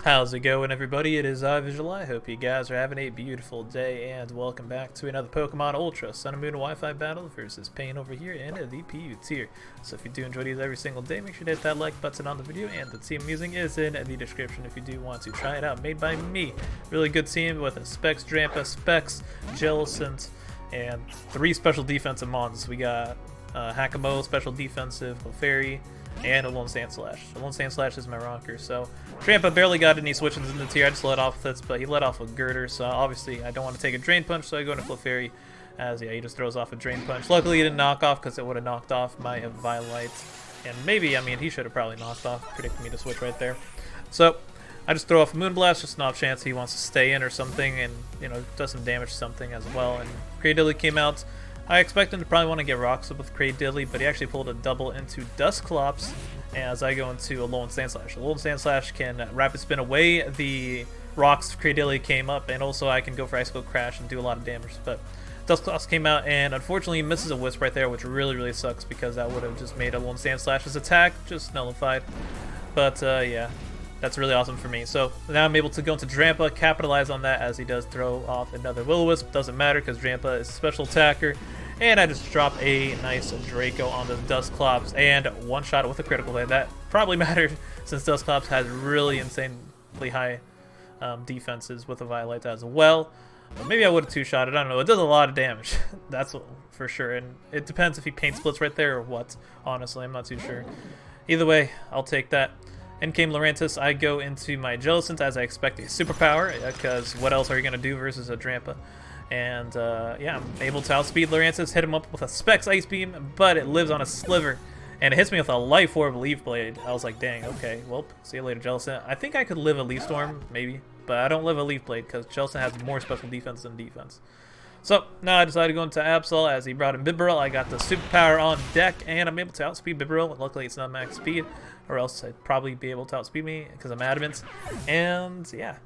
How's it going, everybody? It is Visual. I hope you guys are having a beautiful day, and welcome back to another Pokemon Ultra Sun and Moon Wi-Fi battle versus Pain over here in the PU tier. So if you do enjoy these every single day, make sure to hit that like button on the video, and the team I'm using is in the description if you do want to try it out. Made by me. Really good team with a Specs Drampa, Specs, Jellicent, and 3 special defensive mons. We got Hakamo, special defensive, Clefairy, and a Lone Sandslash. The Lone Sandslash is my rocker, so Drampa barely got any switches in the tier. I just let off with this, but he let off a Girder, so obviously I don't want to take a Drain Punch, so I go into Clefairy, as yeah, he just throws off a Drain Punch. Luckily he didn't knock off, because it would have knocked off my Violet, and maybe, I mean, he should have probably knocked off, predicting me to switch right there. So I just throw off a Moonblast, just an off chance he wants to stay in or something, and, you know, does some damage to something as well. And Cradilly came out. I expect him to probably want to get Rocks up with Cradilly, but he actually pulled a double into Dusclops as I go into a Lone Sandslash. A Lone Sandslash can rapid spin away the rocks Cradilly came up, and also I can go for Icicle Crash and do a lot of damage. But Dusclops came out, and unfortunately he misses a Wisp right there, which really sucks because that would have just made a Lone Sandslash's attack just nullified. But yeah, that's really awesome for me. So now I'm able to go into Drampa, capitalize on that as he does throw off another Will-O-Wisp. Doesn't matter because Drampa is a special attacker. And I just drop a nice Draco on the Dusclops and one-shot it with a critical hit. That probably mattered since Dusclops has really insanely high defenses with a Violet as well. But maybe I would have two-shot it. I don't know. It does a lot of damage. That's for sure. And it depends if he paint splits right there or what. Honestly, I'm not too sure. Either way, I'll take that. In came Lurantis. I go into my Jellicent as I expect a superpower, because what else are you going to do versus a Drampa? And yeah, I'm able to outspeed Lurantis, hit him up with a Specs Ice Beam, but it lives on a Sliver, and it hits me with a Life Orb Leaf Blade. I was like, dang, okay, well, see you later, Jellicent. I think I could live a Leaf Storm, maybe, but I don't live a Leaf Blade, because Jellicent has more special defense than defense. So, now I decided to go into Absol as he brought in Bibarel. I got the superpower on deck, and I'm able to outspeed Bibarel. Luckily, it's not max speed, or else I'd probably be able to outspeed me, because I'm Adamant. And, yeah.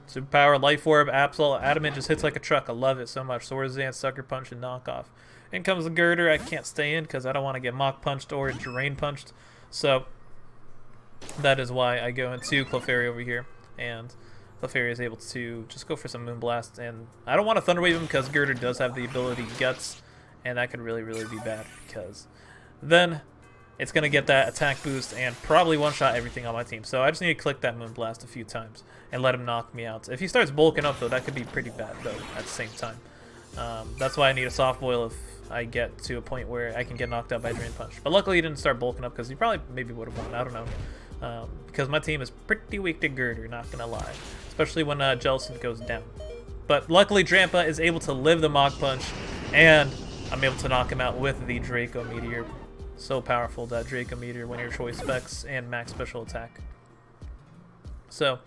Superpower, Life Orb, Absol, Adamant just hits like a truck. I love it so much. Swords Dance, Sucker Punch, and Knockoff. In comes the Girder. I can't stay in because I don't want to get Mach Punched or Drain Punched. So that is why I go into Clefairy over here. And Clefairy is able to just go for some Moonblast. And I don't want to Thunder Wave him because Girder does have the ability Guts. And that could really be bad because then it's going to get that attack boost and probably one-shot everything on my team. So I just need to click that Moonblast a few times and let him knock me out. If he starts bulking up, though, that could be pretty bad, though, at the same time. That's why I need a Soft Boil if I get to a point where I can get knocked out by Drain Punch. But luckily he didn't start bulking up because he probably maybe would have won. I don't know. Because my team is pretty weak to Girder, not going to lie. Especially when Jellicent goes down. But luckily Drampa is able to live the Mach Punch, and I'm able to knock him out with the Draco Meteor. So powerful, that Draco Meteor, when your choice specs and max special attack. So,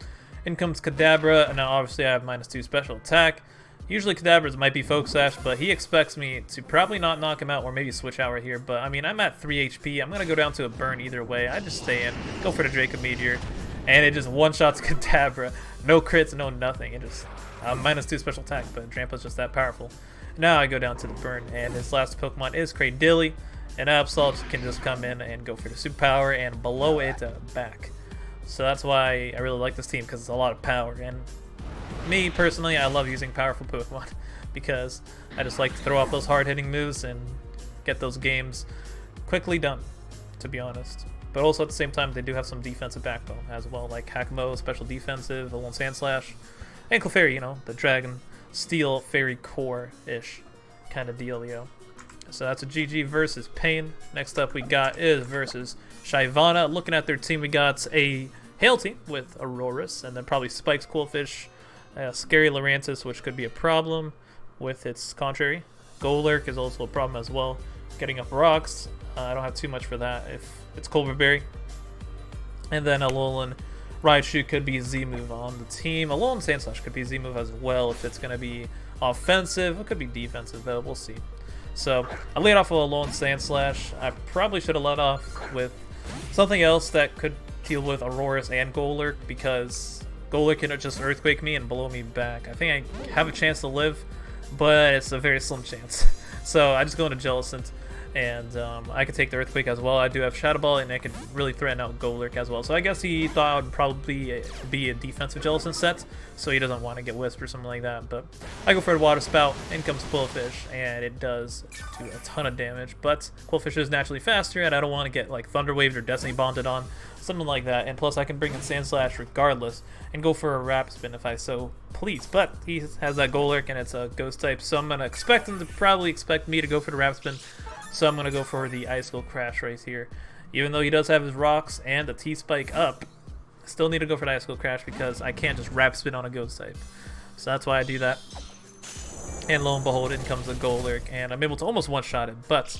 in comes Kadabra, and now obviously I have -2 special attack. Usually Kadabra's might be Focus Sash, but he expects me to probably not knock him out or maybe switch out right here. But I mean, I'm at 3 HP. I'm going to go down to a burn either way. I just stay in, go for the Draco Meteor, and it just one-shots Kadabra. No crits, no nothing. It just -2 special attack, but Drampa's just that powerful. Now I go down to the burn, and his last Pokemon is Cradilly. And Absol can just come in and go for the superpower and blow it back. So that's why I really like this team, because it's a lot of power. And me, personally, I love using powerful Pokemon because I just like to throw off those hard-hitting moves and get those games quickly done, to be honest. But also at the same time, they do have some defensive backbone as well, like Hakamo, special defensive, the Lone Sandslash, and Clefairy, you know, the Dragon Steel Fairy Core-ish kind of dealio. So that's a GG versus Pain. Next up we got is versus Shyvana. Looking at their team, we got a Hail team with Aurorus, and then probably Spikes, Coolfish, Scary Lurantis, which could be a problem with its contrary. Golurk is also a problem as well. Getting up rocks, I don't have too much for that if it's Culver Berry. And then Alolan Raichu could be Z-move on the team. Alolan Sandslash could be Z-move as well if it's going to be offensive. It could be defensive though, we'll see. So I laid off a Alolan Sandslash. I probably should have let off with something else that could deal with Aurorus and Golurk, because Golurk can just Earthquake me and blow me back. I think I have a chance to live, but it's a very slim chance. So I just go into Jellicent. and I could take the Earthquake as well. I do have Shadow Ball, and I could really threaten out Golurk as well. So I guess he thought I would probably be a defensive Jellicent set, so he doesn't want to get Wisp or something like that. But I go for the Water Spout, in comes Quillfish, and it does do a ton of damage. But Quillfish is naturally faster, and I don't want to get like Thunder Waved or Destiny Bonded on, something like that. And plus I can bring in Sand Slash regardless, and go for a Rapid Spin if I so please. But he has that Golurk, and it's a Ghost type, so I'm going to expect him to probably expect me to go for the Rapid Spin. So I'm going to go for the Icicle Crash right here. Even though he does have his Rocks and the T-Spike up, I still need to go for the Icicle Crash because I can't just Rapid Spin on a Ghost type. So that's why I do that. And lo and behold, in comes a Golurk, and I'm able to almost one-shot him. But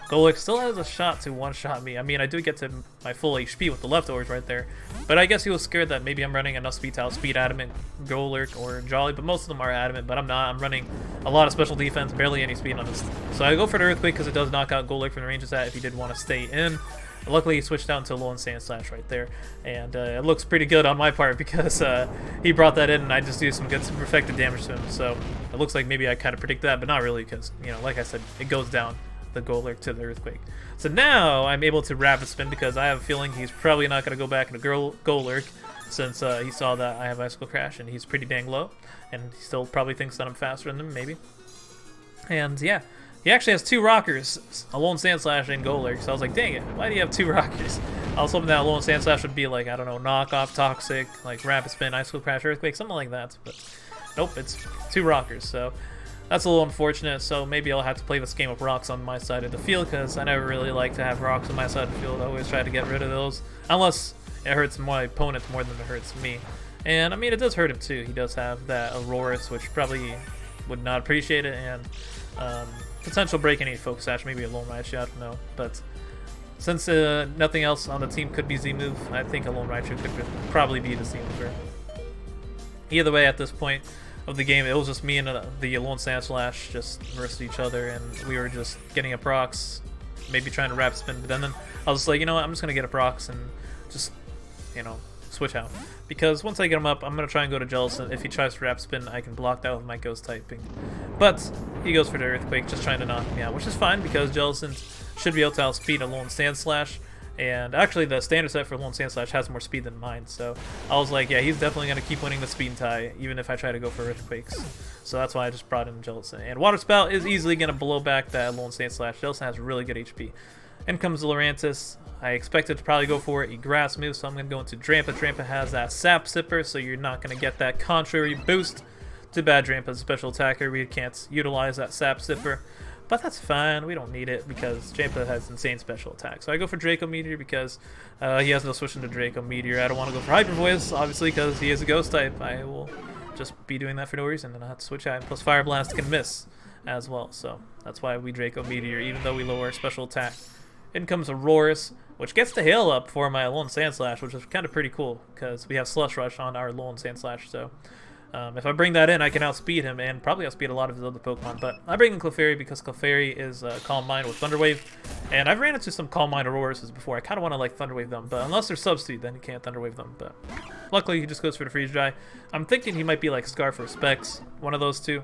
Golurk still has a shot to one-shot me. I mean, I do get to my full HP with the leftovers right there. But I guess he was scared that maybe I'm running enough speed to outspeed Adamant, Golurk, or Jolly. But most of them are Adamant, but I'm not. I'm running a lot of special defense, barely any speed on this. So I go for the Earthquake because it does knock out Golurk from the range it's at if he did want to stay in. Luckily, he switched down to Alolan Sand Slash right there. And it looks pretty good on my part because he brought that in and I just do some good super effective damage to him. So it looks like maybe I kind of predict that, but not really because, you know, like I said, it goes down the Golurk to the Earthquake. So now I'm able to Rapid Spin because I have a feeling he's probably not going to go back into Golurk since he saw that I have Icicle Crash and he's pretty dang low. And he still probably thinks that I'm faster than him, maybe. And yeah, he actually has two Rockers, Alolan Sand Slash and Golurk. So I was like, dang it, why do you have two Rockers? I was hoping that Alolan Sand Slash would be like, I don't know, Knockoff, Toxic, like Rapid Spin, Icicle Crash, Earthquake, something like that. But nope, it's two Rockers. So that's a little unfortunate, so maybe I'll have to play this game with Rocks on my side of the field, because I never really like to have Rocks on my side of the field. I always try to get rid of those, unless it hurts my opponent more than it hurts me. And, I mean, it does hurt him, too. He does have that Aurorus, which probably would not appreciate it, and potential break any Focus Sash, maybe a Lone Raichu, I don't know. But since nothing else on the team could be Z-move, I think a Lone Raichu could probably be the Z-mover. Either way, at this point of the game, it was just me and the Alolan Sand Slash just versus each other, and we were just getting up rocks, maybe trying to Rapid Spin, but then I was like, you know what, I'm just going to get up rocks and just, you know, switch out. Because once I get him up, I'm going to try and go to Jellicent. If he tries to Rapid Spin, I can block that with my Ghost typing. But he goes for the Earthquake, just trying to knock me out, which is fine because Jellicent should be able to outspeed Alolan Sand Slash. And actually, the standard set for Alolan Sand Slash has more speed than mine, so I was like, yeah, he's definitely going to keep winning the speed tie, even if I try to go for Earthquakes. So that's why I just brought in Jellicent. And Water Spout is easily going to blow back that Alolan Sand Slash. Jellicent has really good HP. In comes Lurantis. I expected to probably go for a Grass move, so I'm going to go into Drampa. Drampa has that Sap Sipper, so you're not going to get that contrary boost. Too bad Drampa's a special attacker. We can't utilize that Sap Sipper. But that's fine, we don't need it because Drampa has insane special attack. So I go for Draco Meteor because he has no switch into Draco Meteor. I don't want to go for Hyper Voice, obviously, because he is a Ghost type. I will just be doing that for no reason, and I have to switch out. Plus Fire Blast can miss as well, so that's why we Draco Meteor, even though we lower our special attack. In comes Aurorus, which gets the hail up for my Alolan Sand Slash, which is kind of pretty cool because we have Slush Rush on our Alolan Sand Slash, so if I bring that in, I can outspeed him and probably outspeed a lot of his other Pokemon. But I bring in Clefairy because Clefairy is Calm Mind with Thunder Wave. And I've ran into some Calm Mind Auroruses before. I kind of want to like Thunder Wave them, but unless they're Substitute, then you can't Thunder Wave them. But luckily, he just goes for the Freeze Dry. I'm thinking he might be like Scarf or Specs, one of those two.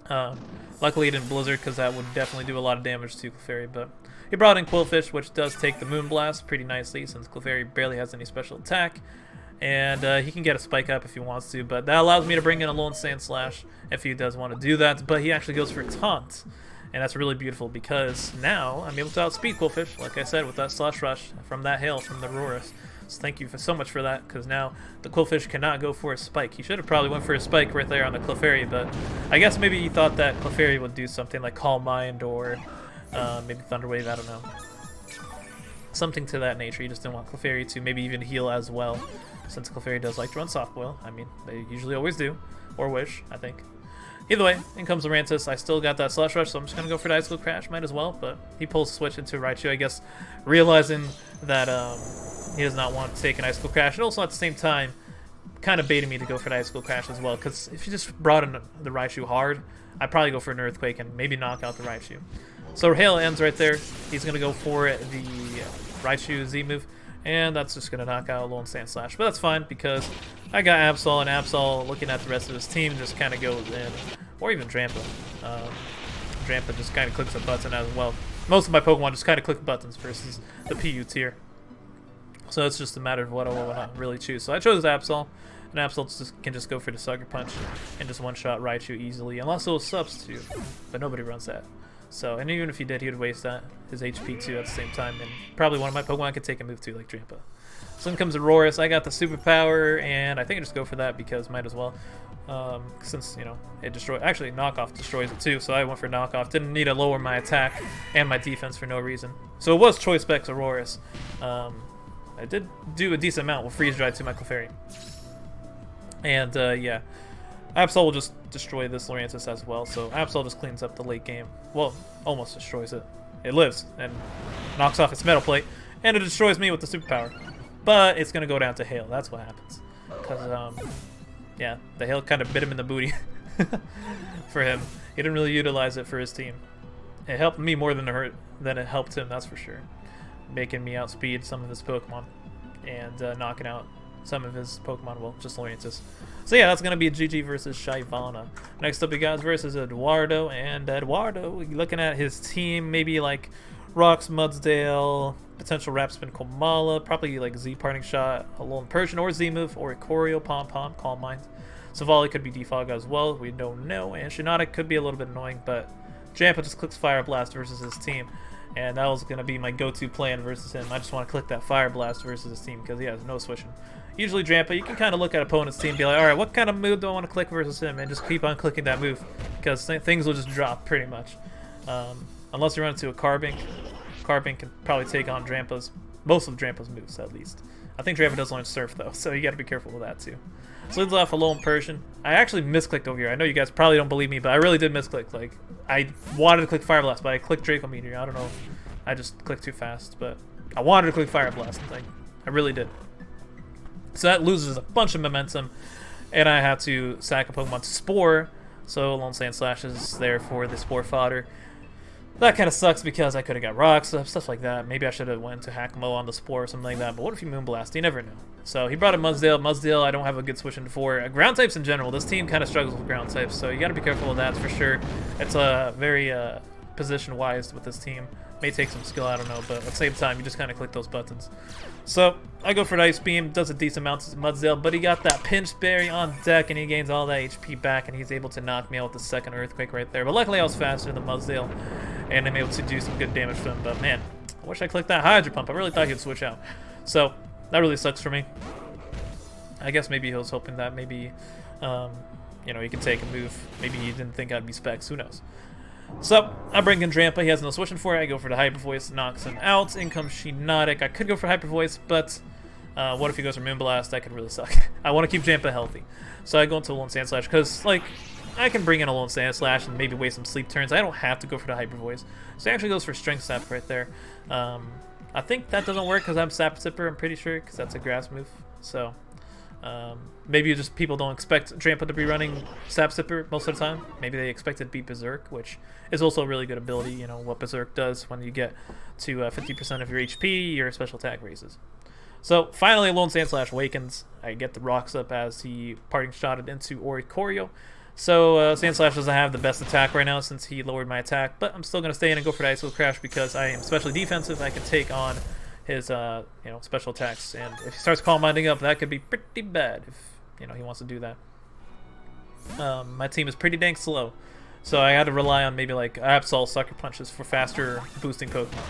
Luckily, he didn't Blizzard because that would definitely do a lot of damage to Clefairy. But he brought in Quillfish, which does take the Moonblast pretty nicely since Clefairy barely has any special attack. And he can get a Spike Up if he wants to, but that allows me to bring in a Alolan Sand Slash if he does want to do that. But he actually goes for Taunt, and that's really beautiful because now I'm able to outspeed Quillfish, like I said, with that Slush Rush from that hail from the Aurorus. So thank you so much for that, because now the Quillfish cannot go for a Spike. He should have probably went for a Spike right there on the Clefairy, but I guess maybe he thought that Clefairy would do something like Calm Mind or maybe Thunder Wave, I don't know. Something to that nature. He just didn't want Clefairy to maybe even heal as well, since Clefairy does like to run Soft Boil. I mean, they usually always do. Or Wish, I think. Either way, in comes Lurantis. I still got that Slush Rush, so I'm just going to go for the Icicle Crash. Might as well, but he pulls Switch into Raichu, I guess, realizing that he does not want to take an Icicle Crash. And also, at the same time, kind of baiting me to go for the Icicle Crash as well, because if you just brought in the Raichu hard, I'd probably go for an Earthquake and maybe knock out the Raichu. So Hail ends right there. He's going to go for the Raichu Z move. And that's just going to knock out Alolan Sand Slash. But that's fine because I got Absol, and Absol, looking at the rest of his team, just kind of goes in. Or even Drampa. Drampa just kind of clicks a button as well. most of my Pokemon just kind of click buttons versus the PU tier. So it's just a matter of what I want to really choose. So I chose Absol, and Absol can just go for the Sucker Punch and just one-shot Raichu easily, unless it was Substitute, but nobody runs that. So, and even if he did, he would waste his HP too at the same time, and probably one of my Pokemon could take a move too, like Drampa. So then comes Aurorus. I got the Superpower, and I think I just go for that because might as well. Since, you know, it destroys... Actually, Knockoff destroys it too, so I went for Knockoff. Didn't need to lower my attack and my defense for no reason. So it was Choice Specs Aurorus. I did do a decent amount with Freeze Dry to my Clefairy. And, yeah. Absol will just destroy this Lurantis as well, so Absol just cleans up the late game. Well, almost destroys it. It lives, and knocks off its Metal Plate, and it destroys me with the Superpower. But it's going to go down to Hail. That's what happens. Because, yeah, the Hail kind of bit him in the booty for him. He didn't really utilize it for his team. It helped me more than it helped him, that's for sure. Making me outspeed some of his Pokemon and knocking out some of his Pokemon, well, just Lurantis. So yeah, that's going to be a GG versus Shyvana. Next up, you guys versus Eduardo. And Eduardo, looking at his team, maybe like Rocks, Mudsdale, potential Rapspin, Komala, probably like Z Parting Shot, a Alolan Persian, or Z Move, or Ikorio, Pom Pom, Calm Mind. Savali could be Defog as well, we don't know. And Shiinotic could be a little bit annoying, but Drampa just clicks Fire Blast versus his team. And that was going to be my go-to plan versus him. I just want to click that Fire Blast versus his team because he has no switching. Usually Drampa, you can kind of look at opponent's team and be like, alright, what kind of move do I want to click versus him? And just keep on clicking that move because things will just drop pretty much. Unless you run into a Carbink. Carbink can probably take on most of Drampa's moves at least. I think Drampa does learn Surf though, so you got to be careful with that too. So leads off a Alolan Persian. I actually misclicked over here. I know you guys probably don't believe me, but I really did misclick. Like, I wanted to click Fire Blast, but I clicked Draco Meteor. I don't know. I just clicked too fast, but I wanted to click Fire Blast. Like, I really did. So that loses a bunch of momentum, and I have to sack a Pokemon to Spore. So Alolan Sandslash is there for the Spore fodder. That kind of sucks because I could have got Rocks, stuff like that. Maybe I should have went to Hakamo on the Spore or something like that. But what if you Moonblast? You never know. So he brought a Mudsdale. Mudsdale, I don't have a good switch into for. Ground types in general, this team kind of struggles with ground types. So you got to be careful with that for sure. It's very position-wise with this team. May take some skill, I don't know. But at the same time, you just kind of click those buttons. So I go for the Ice Beam. Does a decent amount to Mudsdale. But he got that Pinch Berry on deck. And he gains all that HP back. And he's able to knock me out with the second Earthquake right there. But luckily I was faster than Mudsdale. And I'm able to do some good damage to him. But man, I wish I clicked that Hydro Pump. I really thought he'd switch out. So that really sucks for me. I guess maybe he was hoping that maybe, you know, he could take a move. Maybe he didn't think I'd be Specs. Who knows? So I bring in Drampa. He has no switching for it. I go for the Hyper Voice. Knocks him out. In comes Shiinotic. I could go for Hyper Voice, but what if he goes for Moonblast? That could really suck. I want to keep Drampa healthy. So I go into Alolan Sandslash because, like, I can bring in Alolan Sandslash and maybe waste some sleep turns. I don't have to go for the Hyper Voice. So he actually goes for Strength Sap right there. I think that doesn't work because I'm Sap Sipper, I'm pretty sure, because that's a grass move. So maybe just people don't expect Drampa to be running Sap Sipper most of the time. Maybe they expect it to beat Berserk, which is also a really good ability. You know, what Berserk does when you get to 50% of your HP, your special attack raises. So finally, Alolan Sandslash awakens. I get the rocks up as he parting shotted into Ikorio. So Sandslash doesn't have the best attack right now since he lowered my attack, but I'm still going to stay in and go for the Ice Wheel Crash because I am especially defensive. I can take on his you know, special attacks, and if he starts Calm Minding up, that could be pretty bad if, you know, he wants to do that. My team is pretty dang slow, so I had to rely on maybe like Absol Sucker Punches for faster boosting Pokemon.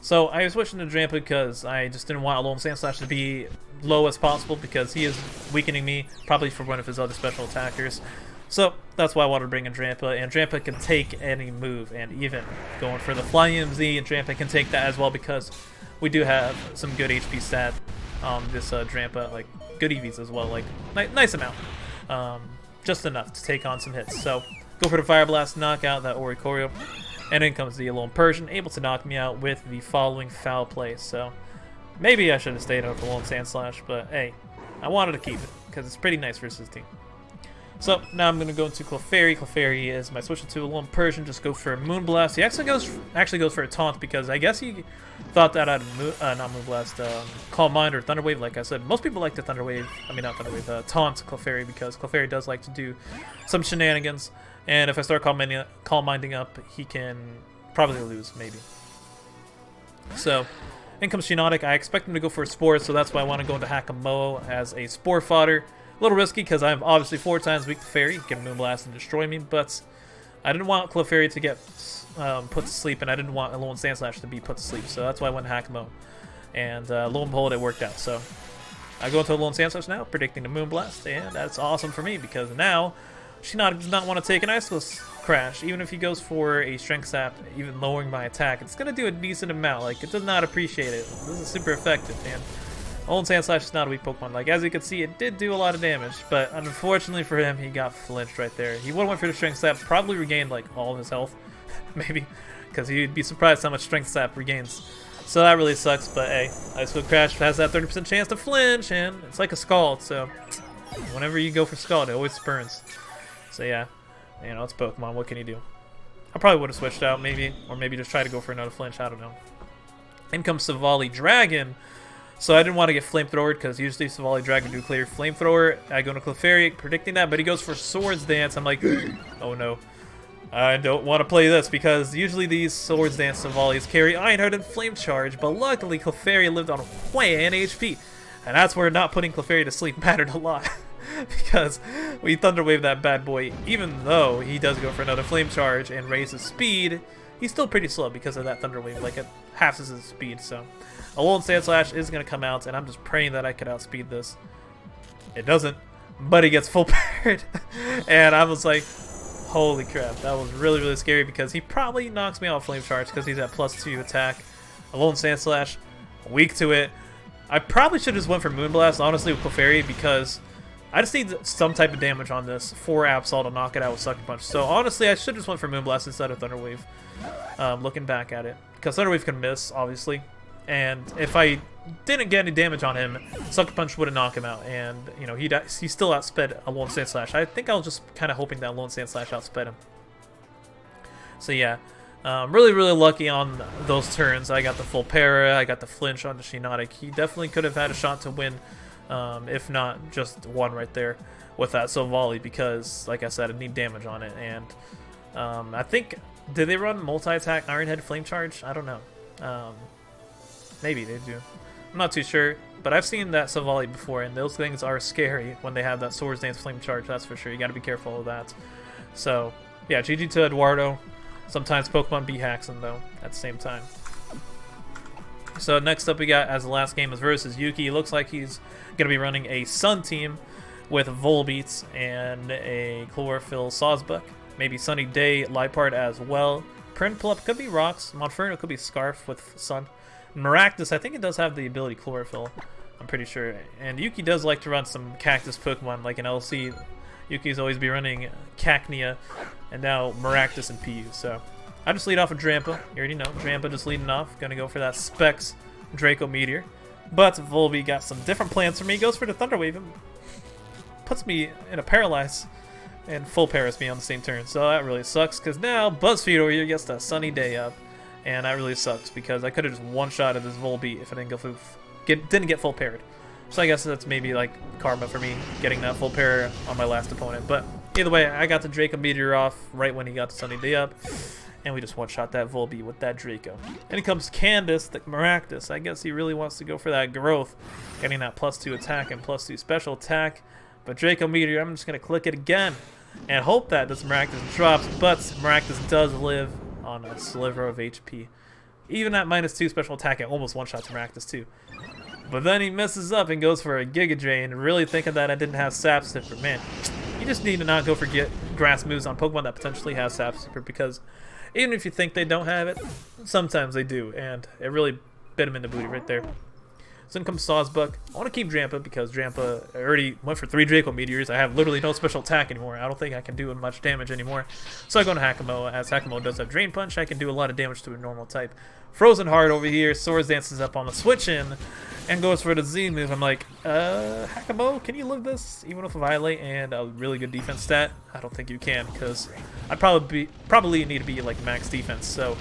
So I was switching to Drampa because I just didn't want Alolan Sandslash to be low as possible because he is weakening me, probably for one of his other special attackers. So that's why I wanted to bring in Drampa, and Drampa can take any move, and even going for the Flying Z, and Drampa can take that as well because we do have some good HP stat on this Drampa, like good EVs as well, like nice amount, just enough to take on some hits. So go for the Fire Blast, knock out that Ikorio, and in comes the Alolan Persian, able to knock me out with the following Foul Play. So maybe I should have stayed out with Alolan Sandslash, but hey, I wanted to keep it because it's pretty nice versus his team. So now I'm going to go into Clefairy. Clefairy is my switch to Alolan Persian. Just go for a Moonblast. He actually goes for a Taunt because I guess he thought that I'd not Moonblast, Calm Mind or Thunder Wave. Like I said, most people like the Thunder Wave. I mean not Thunder Wave, Taunt Clefairy because Clefairy does like to do some shenanigans. And if I start Calm Minding up, he can probably lose, maybe. So, in comes Shiinotic. I expect him to go for a Spore, so that's why I want to go into Hakamoa as a Spore fodder. A little risky because I'm obviously 4 times weak to Fairy. He can Moonblast and destroy me, but I didn't want Clefairy to get put to sleep, and I didn't want Alolan Sandslash to be put to sleep, so that's why I went Hakamoa. And lo and behold, it worked out. So I go into Alolan Sandslash now, predicting the Moonblast, and that's awesome for me because now Shiinotic does not want to take an Icicle Crash. Even if he goes for a Strength Sap, even lowering my attack, it's going to do a decent amount. Like, it does not appreciate it. This is super effective, and Alolan Sandslash is not a weak Pokemon. Like, as you can see, it did do a lot of damage, but unfortunately for him, he got flinched right there. He would have went for the Strength Sap, probably regained, like, all of his health, maybe, because you'd be surprised how much Strength Sap regains. So that really sucks, but hey, Icicle Crash has that 30% chance to flinch, and it's like a Scald, so whenever you go for Scald, it always spurns. So yeah, you know, it's Pokemon, what can you do? I probably would have switched out, maybe, or maybe just try to go for another flinch, I don't know. In comes Savali Dragon. So I didn't want to get Flamethrower because usually Savali Dragon do clear Flamethrower. I go to Clefairy, predicting that, but he goes for Swords Dance. I'm like, oh no. I don't want to play this because usually these Swords Dance Savalis carry Iron Heart and Flame Charge, but luckily Clefairy lived on way and HP. And that's where not putting Clefairy to sleep mattered a lot. Because we Thunder Wave that bad boy, even though he does go for another Flame Charge and raise his speed, he's still pretty slow because of that Thunder Wave, like it halves his speed, so Alolan Sandslash is going to come out, and I'm just praying that I could outspeed this. It doesn't, but he gets full parried, and I was like, holy crap, that was really, really scary because he probably knocks me off Flame Charge because he's at +2 attack. Alolan Sandslash, weak to it. I probably should have just went for Moonblast, honestly, with Clefairy because I just need some type of damage on this for Absol to knock it out with Sucker Punch. So honestly, I should have just went for Moonblast instead of Thunder Wave, looking back at it. Because Thunder Wave can miss, obviously. And if I didn't get any damage on him, Sucker Punch would have knocked him out. And, you know, he still outsped Alolan Sandslash. I think I was just kind of hoping that Alolan Sandslash outsped him. So yeah, really, really lucky on those turns. I got the full para, I got the flinch on the Shiinotic. He definitely could have had a shot to win, if not just one right there with that Savali because, like I said, I need damage on it. And I think, did they run multi-attack Iron Head Flame Charge? I don't know. Maybe they do. I'm not too sure, but I've seen that Savali before, and those things are scary when they have that Swords Dance Flame Charge, that's for sure. You gotta be careful of that. So, yeah, GG to Eduardo. Sometimes Pokemon B-hacks him, though, at the same time. So, next up we got, as the last game is versus Yuki. It looks like he's gonna be running a Sun team with Volbeats and a Chlorophyll Sawsbuck. Maybe Sunny Day Liepard as well. Prinplup could be Rocks. Monferno could be Scarf with Sun. Maractus, I think it does have the ability Chlorophyll, I'm pretty sure. And Yuki does like to run some Cactus Pokemon, like in LC. Yuki's always be running Cacnea, and now Maractus and PU. So I just lead off with Drampa. You already know, Drampa just leading off. Gonna go for that Specs Draco Meteor. But Volby got some different plans for me. Goes for the Thunder Wave and puts me in a Paralyze and full paras me on the same turn. So that really sucks because now BuzzFeed over here gets that Sunny Day up. And that really sucks because I could have just one-shotted this Volbeat if I didn't go for didn't get full paired. So I guess that's maybe like karma for me getting that full pair on my last opponent. But either way, I got the Draco Meteor off right when he got the Sunny Day up, and we just one-shot that Volbeat with that Draco. And it comes Candace, the Maractus. I guess he really wants to go for that growth, getting that +2 attack and +2 special attack. But Draco Meteor, I'm just gonna click it again and hope that this Maractus drops. But Maractus does live on a sliver of HP. Even at -2 special attack, it almost one-shots Maractus too. But then he messes up and goes for a Giga Drain, really thinking that I didn't have Sap Sipper. Man, you just need to not go for grass moves on Pokemon that potentially have Sap Sipper, because even if you think they don't have it, sometimes they do, and it really bit him in the booty right there. So in comes Sawsbuck. I want to keep Drampa because Drampa already went for 3 Draco Meteors. I have literally no special attack anymore. I don't think I can do much damage anymore. So I go to Hakamoa. As Hakamoa does have Drain Punch, I can do a lot of damage to a normal type. Frozen Heart over here. Swords dances up on the switch in and goes for the Z move. I'm like, Hakamoa, can you live this? Even with a Violate and a really good defense stat? I don't think you can because I'd probably need to be like max defense. So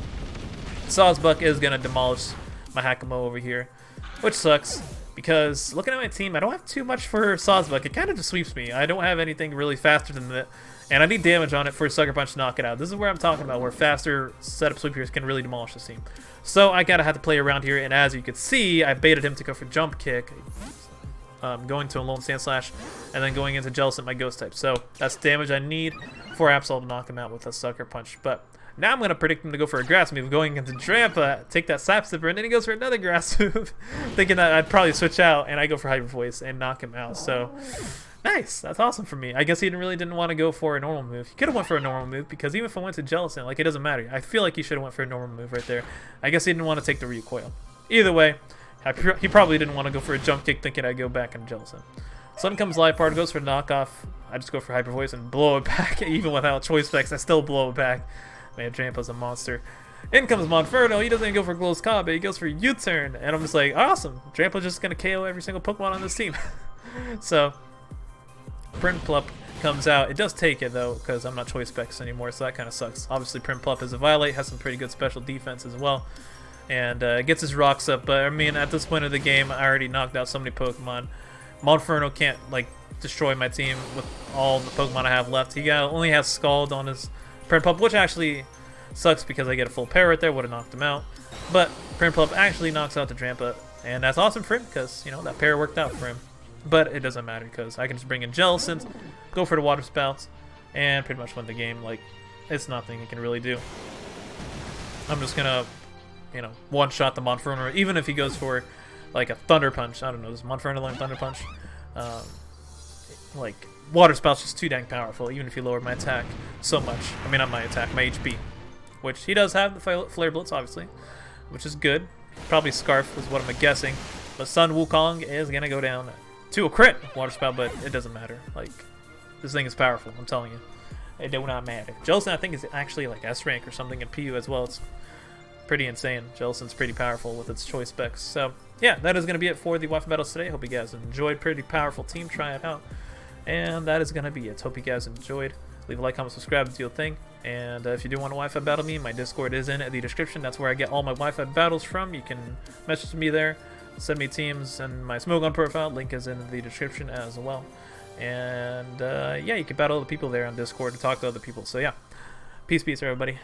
Sawsbuck is going to demolish my Hakamoa over here, which sucks. Because looking at my team, I don't have too much for Sawsbuck. It kind of just sweeps me. I don't have anything really faster than that. And I need damage on it for a Sucker Punch to knock it out. This is where I'm talking about, where faster setup sweepers can really demolish this team. So I gotta have to play around here, and as you can see, I baited him to go for Jump Kick, going to a Lone Sand Slash, and then going into Jellicent, my Ghost type. So that's damage I need for Absol to knock him out with a Sucker Punch. But now I'm going to predict him to go for a grass move, going into Drampa, take that Sap Sipper, and then he goes for another grass move, thinking that I'd probably switch out, and I go for Hyper Voice and knock him out. So, nice. That's awesome for me. I guess he really didn't want to go for a normal move. He could have went for a normal move, because even if I went to Jellicent, like, it doesn't matter. I feel like he should have went for a normal move right there. I guess he didn't want to take the recoil. Either way, he probably didn't want to go for a Jump Kick, thinking I'd go back into Jellicent. Sun comes Life Part, goes for knockoff. I just go for Hyper Voice and blow it back. Even without choice specs, I still blow it back. Man, Drampa's a monster. In comes Monferno. He doesn't even go for Close Combat. He goes for U-turn. And I'm just like, awesome. Drampa's just going to KO every single Pokemon on this team. So, Prinplup comes out. It does take it, though, because I'm not choice specs anymore, so that kind of sucks. Obviously, Prinplup is a Violate. Has some pretty good special defense as well. And gets his rocks up. But, I mean, at this point of the game, I already knocked out so many Pokemon. Monferno can't, like, destroy my team with all the Pokemon I have left. He only has Scald on his Prinplup, which actually sucks because I get a full pair right there, would have knocked him out. But Prinplup actually knocks out the Drampa, and that's awesome for him because, you know, that pair worked out for him. But it doesn't matter because I can just bring in Jellicent, go for the Water Spouts, and pretty much win the game. Like, it's nothing he can really do. I'm just gonna, you know, one-shot the Monferno, even if he goes for, like, a Thunder Punch. I don't know, does Monferno learn Thunder Punch? Like, Water Spout's just too dang powerful, even if you lower my attack so much. I mean, not my attack, my HP. Which he does have the Flare Blitz, obviously, which is good. Probably Scarf is what I'm guessing. But Sun Wukong is going to go down to a crit Water Spout, but it doesn't matter. Like, this thing is powerful, I'm telling you. It do not matter. Jellicent, I think, is actually like S rank or something in PU as well. It's pretty insane. Jellicent's pretty powerful with its choice specs. So, yeah, that is going to be it for the Wi-Fi battles today. Hope you guys enjoyed. Pretty powerful team. Try it out. And that is going to be it. Hope you guys enjoyed. Leave a like, comment, subscribe, do your thing. And if you do want to Wi-Fi battle me, my Discord is in the description. That's where I get all my Wi-Fi battles from. You can message me there, send me teams, and my Smogon profile. Link is in the description as well. And yeah, you can battle other people there on Discord and talk to other people. So yeah, peace, everybody.